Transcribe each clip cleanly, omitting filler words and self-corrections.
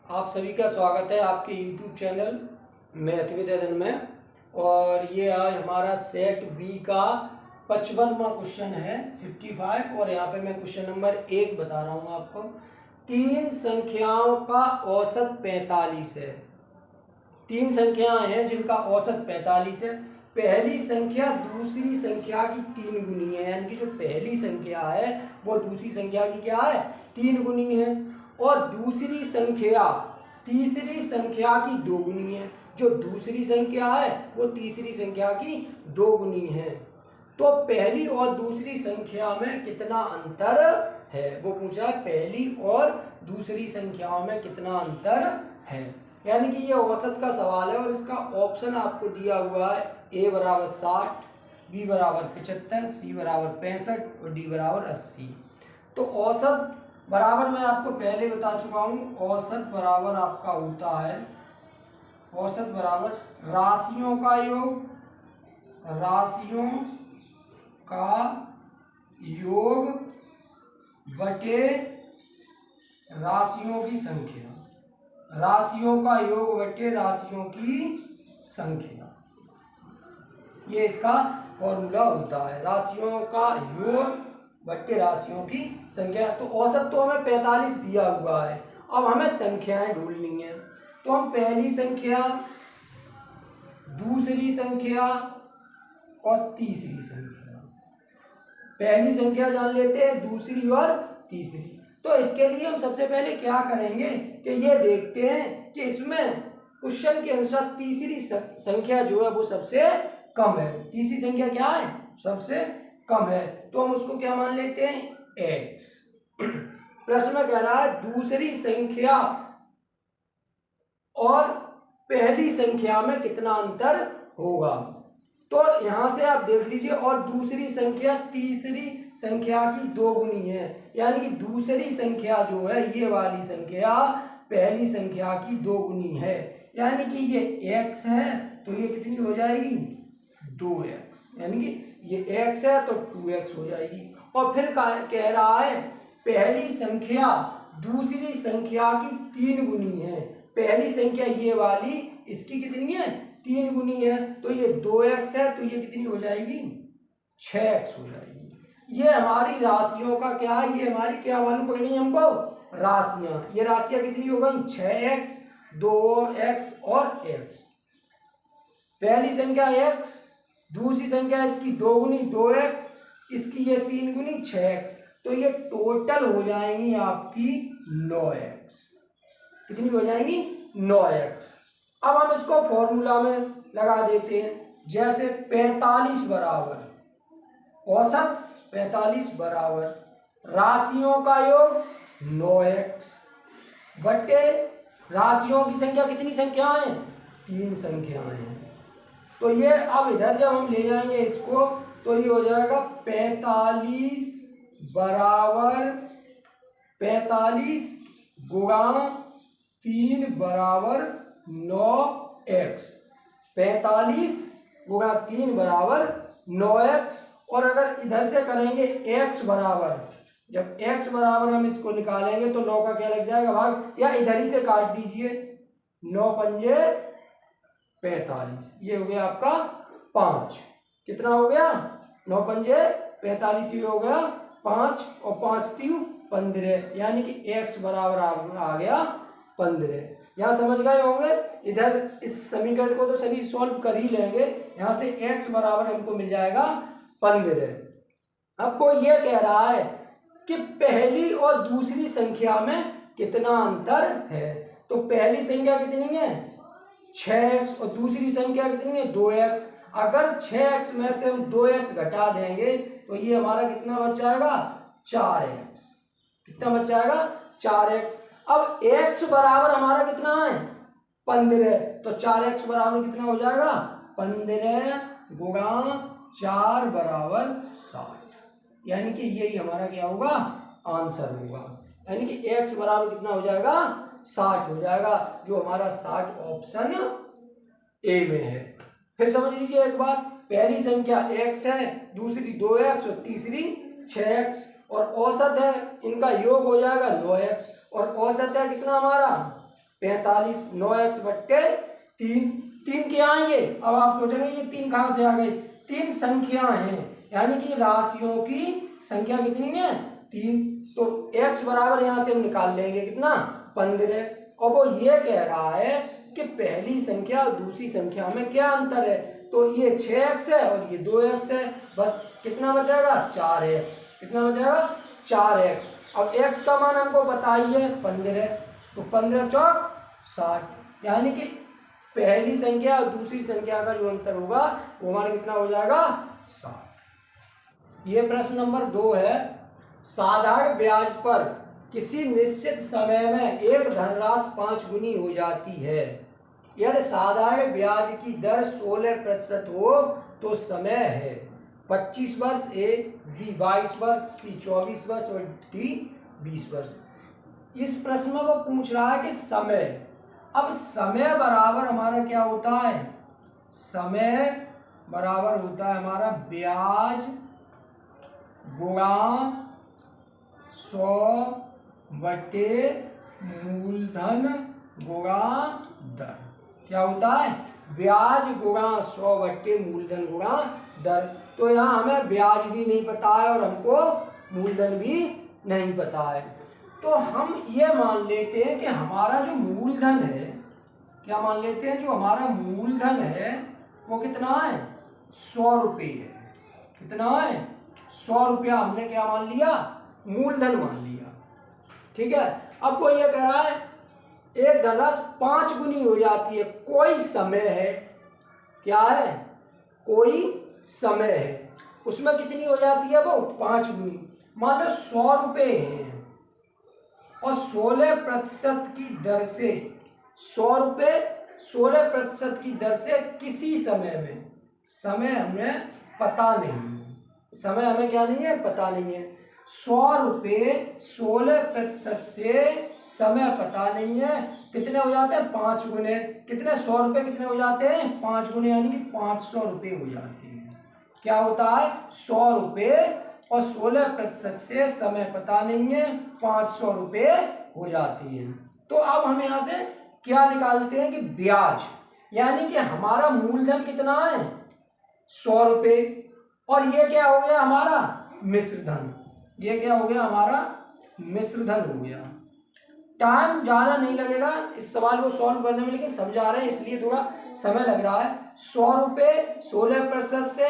आप सभी का स्वागत है आपके YouTube चैनल मैथ विद अदन में। और ये आज हमारा सेट बी का 55वां क्वेश्चन है 55। और यहाँ पे मैं क्वेश्चन नंबर 1 बता रहा हूँ आपको। 3 संख्याओं का औसत 45 है। 3 संख्याएं हैं जिनका औसत 45 है। पहली संख्या दूसरी संख्या की 3 गुनी है, यानी कि जो पहली संख्या है वो दूसरी संख्या की क्या है, 3 गुनी है। और दूसरी संख्या तीसरी संख्या की 2 गुनी है। जो दूसरी संख्या है वो तीसरी संख्या की 2 गुनी है। तो पहली और दूसरी संख्या में कितना अंतर है, वो पूछा है। पहली और दूसरी संख्याओं में कितना अंतर है, यानी कि ये औसत का सवाल है। और इसका ऑप्शन आपको दिया हुआ है ए बराबर 60, बी बराबर 75, सी बराबर 65 और डी बराबर 80। तो औसत बराबर मैं आपको पहले बता चुका हूँ। औसत बराबर आपका होता है, औसत बराबर राशियों का योग, राशियों का योग बटे राशियों की संख्या, राशियों का योग बटे राशियों की संख्या। ये इसका फॉर्मूला होता है, राशियों का योग बटे राशियों की संख्या। तो औसत तो हमें 45 दिया हुआ है। अब हमें संख्याएं ढूंढनी है। तो हम पहली संख्या, दूसरी संख्या और तीसरी संख्या, पहली संख्या जान लेते हैं, दूसरी और तीसरी। तो इसके लिए हम सबसे पहले क्या करेंगे कि ये देखते हैं कि इसमें क्वेश्चन के अनुसार तीसरी संख्या जो है वो सबसे कम है। तीसरी संख्या क्या है, सबसे कम है। तो हम उसको क्या मान लेते हैं, x। प्रश्न में कह रहा है दूसरी संख्या और पहली संख्या में कितना अंतर होगा। तो यहां से आप देख लीजिए, और दूसरी संख्या तीसरी संख्या की 2 गुनी है, यानी कि दूसरी संख्या जो है ये वाली संख्या पहली संख्या की 2 गुनी है। यानी कि ये x है तो ये कितनी हो जाएगी, 2x। यानी कि ये x है तो 2x हो जाएगी। और फिर कह रहा है पहली संख्या दूसरी संख्या की 3 गुनी है। पहली संख्या ये वाली, इसकी कितनी है, 3 गुनी है। तो ये 2x है तो ये कितनी हो जाएगी, 6x हो जाएगी। ये हमारी राशियों का क्या है, ये हमारी क्या वाली पकड़नी है हमको, राशियां। ये राशियां कितनी हो गई, 6x, 2x और x। पहली संख्या x, दूसरी संख्या इसकी 2 गुनी 2x, इसकी ये 3 गुनी 6x। तो ये टोटल हो जाएंगी आपकी 9x। कितनी हो जाएंगी, 9x। अब हम इसको फॉर्मूला में लगा देते हैं। जैसे 45 बराबर औसत, 45 बराबर राशियों का योग 9x बटे राशियों की संख्या, कितनी संख्याएं, 3 संख्याएं हैं। तो ये अब इधर जब हम ले जाएंगे इसको तो ये हो जाएगा 45 बराबर 45 गुणा 3 बराबर 9x। 45 गुणा 3 बराबर 9x। और अगर इधर से करेंगे x बराबर, जब x बराबर हम इसको निकालेंगे तो 9 का क्या लग जाएगा भाग, या इधर ही से काट दीजिए, 9 पंजे 45। ये हो गया आपका 5। कितना हो गया, 9 पंजे 45, ये हो गया 5 और 5 3 15। यानी कि x बराबर आ गया 15। यहाँ समझ गए होंगे। इधर इस समीकरण को तो सभी सॉल्व कर ही लेंगे। यहाँ से x बराबर हमको मिल जाएगा 15। अब कोई ये कह रहा है कि पहली और दूसरी संख्या में कितना अंतर है। तो पहली संख्या कितनी है, 6x, और दूसरी संख्या कितनी है, 2x। अगर 6x में से हम 2x घटा देंगे तो ये हमारा कितना बच जाएगा, 4x। कितना बच जाएगा, 4x। अब x बराबर हमारा कितना है, 15। तो 4x बराबर कितना हो जाएगा, 15 गुणा 4 बराबर 60। यानी कि यही हमारा क्या होगा, आंसर होगा। यानी कि x बराबर कितना हो जाएगा, 60 हो जाएगा, जो हमारा 60 ऑप्शन ए में है। फिर समझ लीजिए एक बार, पहली संख्या x है, दूसरी 2x और तीसरी 6x, और औसत है, इनका योग हो जाएगा 9x। और औसत है कितना हमारा, 45, 9x बट्टे 3, 3 क्या आएंगे? अब आप सोचेंगे ये 3 कहाँ से आ गए? 3 संख्या हैं, यानी कि राशियों की संख्या कितनी है? 3। तो x बराबर यहाँ से हम निकाल लेंगे कितना? 15। और वो ये कह रहा है कि पहली संख्या और दूसरी संख्या में क्या अंतर है? तो ये 6x है और ये 2x है, बस कितना बचेगा? 4x। कितना बचेगा? 4x। अब x का मान हमको पता ही है 15, तो 15 चौक 60, यानी कि पहली संख्या और दूसरी संख्या का जो अंतर होगा वो हमारा कितना हो जाएगा? 60। ये प्रश्न नंबर 2 है। साधारण ब्याज पर किसी निश्चित समय में एक धनराशि 5 गुनी हो जाती है। यदि साधारण ब्याज की दर 16% हो तो समय है 25 वर्ष, ए, बी 22 वर्ष, सी 24 वर्ष और डी 20 वर्ष। इस प्रश्न में वो पूछ रहा है कि समय। अब समय बराबर हमारा क्या होता है? समय बराबर होता है हमारा ब्याज गुणा 100 बटे मूलधन गुणा दर। क्या होता है? ब्याज गुणा 100 बटे मूलधन गुणा दर। तो यहाँ हमें ब्याज भी नहीं पता है और हमको मूलधन भी नहीं पता है, तो हम ये मान लेते हैं कि हमारा जो मूलधन है, क्या मान लेते हैं? जो हमारा मूलधन है वो कितना है? 100 रुपये है। कितना है? 100 रुपया हमने क्या मान लिया? मूलधन मान लिया। ठीक है। अब वो ये कह रहा है एक धनराशि 5 गुनी हो जाती है। कोई समय है, क्या है? कोई समय है, उसमें कितनी हो जाती है? वो 5 गुनी। मान लो 100 रुपये हैं और 16% की दर से 100 रुपये 16% की दर से किसी समय में, समय हमें पता नहीं, समय हमें क्या नहीं है? पता नहीं है। 100 रुपये 16% से समय पता नहीं है, कितने हो जाते हैं? 5 गुने। कितने? 100 रुपये कितने हो जाते हैं? 5 गुने, यानी कि 500 रुपये हो जाते हैं। क्या होता है? 100 रुपये और 16% से समय पता नहीं है, 500 रुपये हो जाती है। तो अब हम यहाँ से क्या निकालते हैं कि ब्याज, यानी कि हमारा मूलधन कितना है? 100 रुपये, और ये क्या हो गया? हमारा मिश्र धन। ये क्या हो गया? हमारा मिश्र धन हो गया। टाइम ज़्यादा नहीं लगेगा इस सवाल को सॉल्व करने में, लेकिन समझा रहे हैं इसलिए थोड़ा समय लग रहा है। 100 रुपये 16% से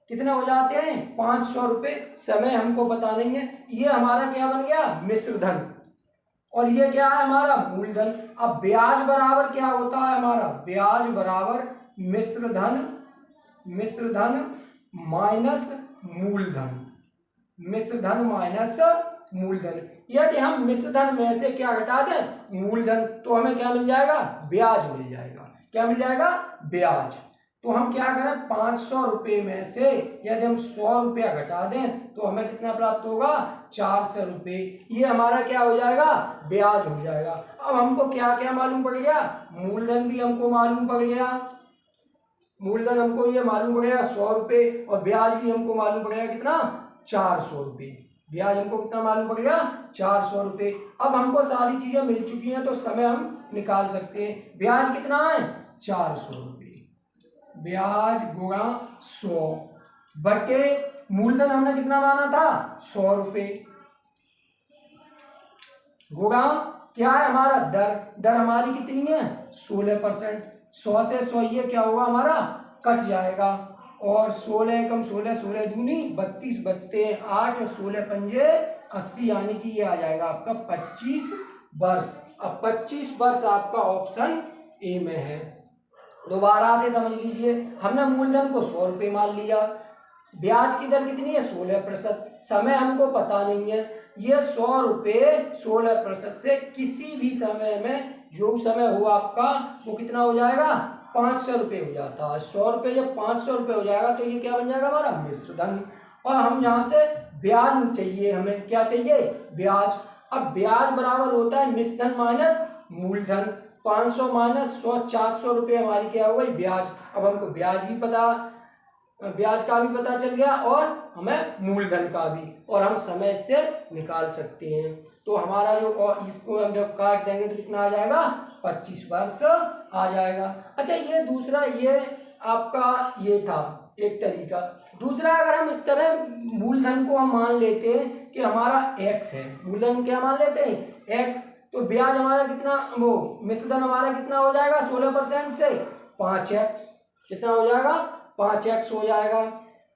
कितने हो जाते हैं? 500 रुपये। समय हमको पता नहीं है। ये हमारा क्या बन गया? मिश्र धन। और ये क्या है? हमारा मूलधन। अब ब्याज बराबर क्या होता है हमारा? ब्याज बराबर मिश्र धन माइनस मूलधन। मिश्र धन माइनस मूलधन। यदि हम मिश्र धन में से क्या घटा दें? मूलधन, तो हमें क्या मिल जाएगा? ब्याज मिल जाएगा। क्या मिल जाएगा? ब्याज। तो हम क्या करें? 500 रुपये में से यदि हम 100 रुपया घटा दें तो हमें कितना प्राप्त होगा? 400 रुपये। ये हमारा क्या हो जाएगा? ब्याज हो जाएगा। अब हमको क्या क्या मालूम पड़ गया? मूलधन भी हमको मालूम पड़ गया, मूलधन हमको ये मालूम पड़ गया 100 रुपये, और ब्याज भी हमको मालूम पड़ गया कितना? 400 रुपये। ब्याज हमको कितना मालूम पड़ गया? 400 रुपये। अब हमको सारी चीजें मिल चुकी हैं तो समय हम निकाल सकते हैं। ब्याज कितना है? 400 रुपये। ब्याज गुणा 100 बटे मूलधन हमने कितना माना था? 100 रुपये, गुणा क्या है हमारा? दर हमारी कितनी है? 16%। 100 से 100 ये क्या होगा हमारा? कट जाएगा, और 16 कम 16, 16 दूनी 32 बचते हैं 8, और 16 पंजे 80, यानी कि ये आ जाएगा आपका 25 वर्ष। अब 25 वर्ष आपका ऑप्शन ए में है। दोबारा से समझ लीजिए, हमने मूलधन को 100 रुपये मान लिया, ब्याज की दर कितनी है? 16%, समय हमको पता नहीं है। ये 100 रुपये 16% से किसी भी समय में, जो समय हो आपका, वो कितना हो जाएगा? 500 रुपये हो जाता है। 100 रुपये जब 500 रुपये हो जाएगा तो ये क्या बन जाएगा? हमारा मिश्र धन। और हम यहाँ से ब्याज चाहिए, हमें क्या चाहिए? ब्याज। अब ब्याज बराबर होता है मिश्र धन माइनस मूलधन। 500 माइनस 100, 400 रुपये हमारी क्या हो गई? ब्याज। अब हमको ब्याज का भी पता चल गया और हमें मूलधन का भी, और हम समय से निकाल सकते हैं। तो हमारा जो, और इसको हम जब काट देंगे तो कितना आ जाएगा, 25 वर्ष आ जाएगा। अच्छा, ये दूसरा, ये आपका ये था एक तरीका। दूसरा, अगर हम इस तरह मूलधन को हम मान लेते हैं कि हमारा x है, मूलधन क्या मान लेते हैं, x, तो ब्याज हमारा कितना, वो मिश्रधन हमारा कितना हो जाएगा 16% से 5x, कितना हो जाएगा 5x हो जाएगा,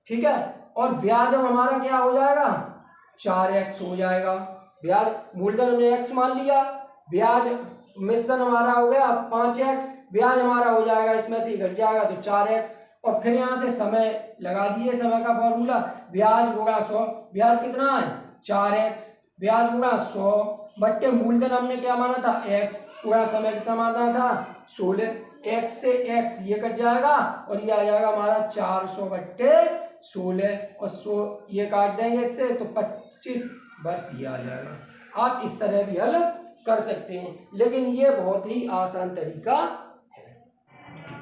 ठीक है। और ब्याज अब हमारा क्या हो जाएगा 4x हो जाएगा। ब्याज मूलधन हमने x मान लिया, ब्याज मिश्रधन हमारा हो गया 5x, ब्याज हमारा हो जाएगा इसमें से घट जाएगा तो 4x, और फिर यहाँ से समय लगा दिए, समय का फॉर्मूला, ब्याज गुणा 100, ब्याज कितना है 4x, ब्याज गुणा 100 बट्टे मूलधन हमने क्या माना था x, गुणा समय कितना माना था 16, x से x ये कट जाएगा और ये आ जाएगा हमारा 400 बट्टे 16, और 100 ये काट देंगे इससे तो 25 वर्ष ये आ जाएगा। आप इस तरह भी हल कर सकते हैं, लेकिन ये बहुत ही आसान तरीका है।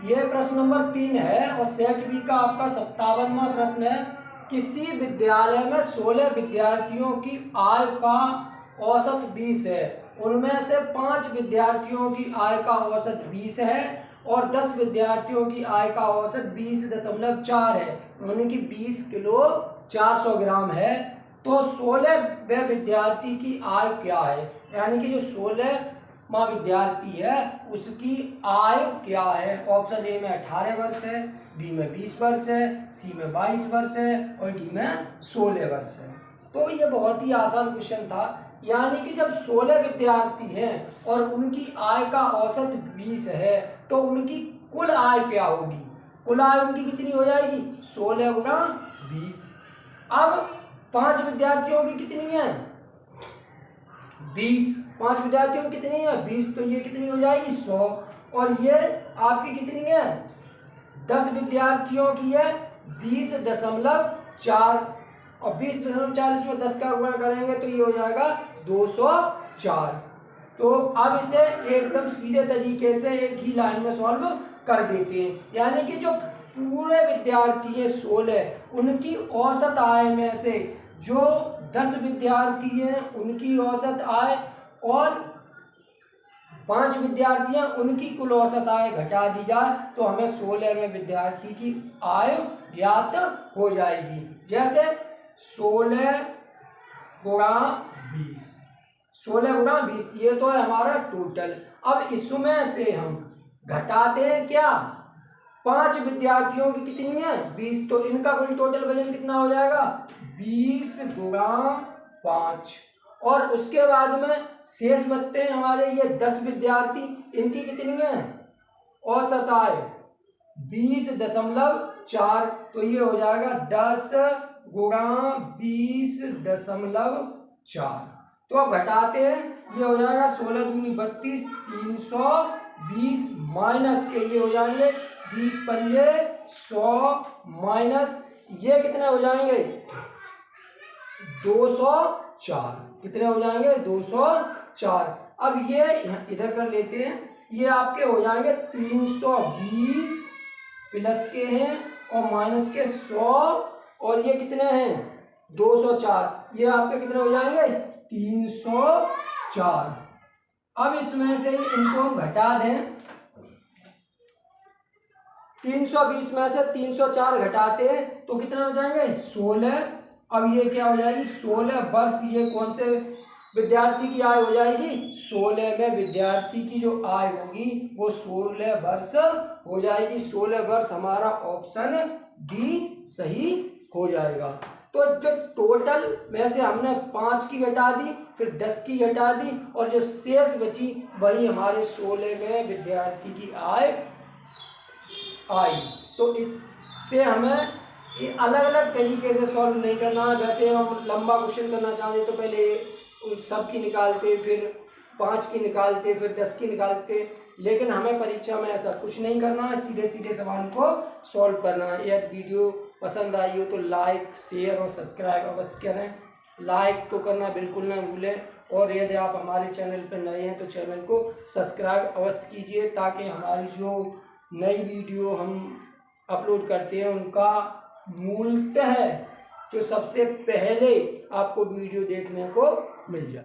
ये प्रश्न नंबर 3 है और सेट बी का आपका 57वां प्रश्न है। किसी विद्यालय में 16 विद्यार्थियों की आय का औसत 20 है, उनमें से 5 विद्यार्थियों की आय का औसत 20 है और 10 विद्यार्थियों की आय का औसत 20.4 है, यानी कि 20 किलो 400 ग्राम है। तो 16वें विद्यार्थी की आय क्या है, यानी कि जो 16वां विद्यार्थी है उसकी आय क्या है। ऑप्शन ए में 18 वर्ष है, बी में 20 वर्ष है, सी में 22 वर्ष है और डी में 16 वर्ष है। तो ये बहुत ही आसान क्वेश्चन था, यानी कि जब 16 विद्यार्थी हैं और उनकी आय का औसत 20 है तो उनकी कुल आय क्या होगी, कुल आय उनकी कितनी हो जाएगी 16 गुणा 20। अब 5 विद्यार्थियों की कितनी है 20, 5 विद्यार्थियों की कितनी है 20, तो ये कितनी हो जाएगी 100, और ये आपकी कितनी है 10 विद्यार्थियों की है 20.4, और 20.4 इसमें 10 का गुणा करेंगे तो ये हो जाएगा 204। तो अब इसे एकदम सीधे तरीके से एक ही लाइन में सॉल्व कर देते हैं, यानी कि जो पूरे विद्यार्थी है 16 उनकी औसत आय में से जो 10 विद्यार्थी हैं उनकी औसत आय और 5 विद्यार्थी हैं उनकी कुल औसत आय घटा दी जाए तो हमें 16वें विद्यार्थी की आय ज्ञात हो जाएगी। जैसे 16 गुणा 20, 16 गुणा 20 ये तो है हमारा टोटल। अब इसमें से हम घटाते हैं क्या 5 विद्यार्थियों की कितनी है 20, तो इनका कुल टोटल वजन कितना हो जाएगा 20 गुणा 5, और उसके बाद में शेष बचते हैं हमारे ये 10 विद्यार्थी, इनकी कितनी है औसत आय 20.4, तो ये हो जाएगा 10 गुणा 20.4। तो अब घटाते हैं, ये हो जाएगा 16 दूनी 32, 320 माइनस के ये हो जाएंगे 20 पंजे 100 माइनस ये कितने हो जाएंगे 204, कितने हो जाएंगे 204। अब ये इधर कर लेते हैं, ये आपके हो जाएंगे 320 प्लस के हैं और माइनस के 100, और ये कितने हैं 204, ये आपके कितने हो जाएंगे 304। अब इसमें से इनको हम घटा दें, 320 में से 304 घटाते हैं तो कितने हो जाएंगे 16। अब ये क्या हो जाएगी 16 वर्ष, ये कौन से विद्यार्थी की आय हो जाएगी 16वें विद्यार्थी की जो आय होगी वो 16 वर्ष हो जाएगी। 16 वर्ष हमारा ऑप्शन डी सही हो जाएगा। तो जो टोटल में से हमने 5 की घटा दी, फिर 10 की घटा दी, और जो शेष बची वही हमारे 16वें विद्यार्थी की आय आई। तो इससे हमें अलग अलग तरीके से सॉल्व नहीं करना है। वैसे हम लंबा क्वेश्चन करना चाहते तो पहले उस सब की निकालते, फिर 5 की निकालते, फिर 10 की निकालते, लेकिन हमें परीक्षा में ऐसा कुछ नहीं करना है, सीधे सीधे सवाल को सॉल्व करना है। यदि वीडियो पसंद आई हो तो लाइक शेयर और सब्सक्राइब अवश्य करें, लाइक तो करना बिल्कुल ना भूलें, और यदि आप हमारे चैनल पर नए हैं तो चैनल को सब्सक्राइब अवश्य कीजिए ताकि हमारी जो नई वीडियो हम अपलोड करते हैं उनका मूलतः जो सबसे पहले आपको वीडियो देखने को मिल जाए।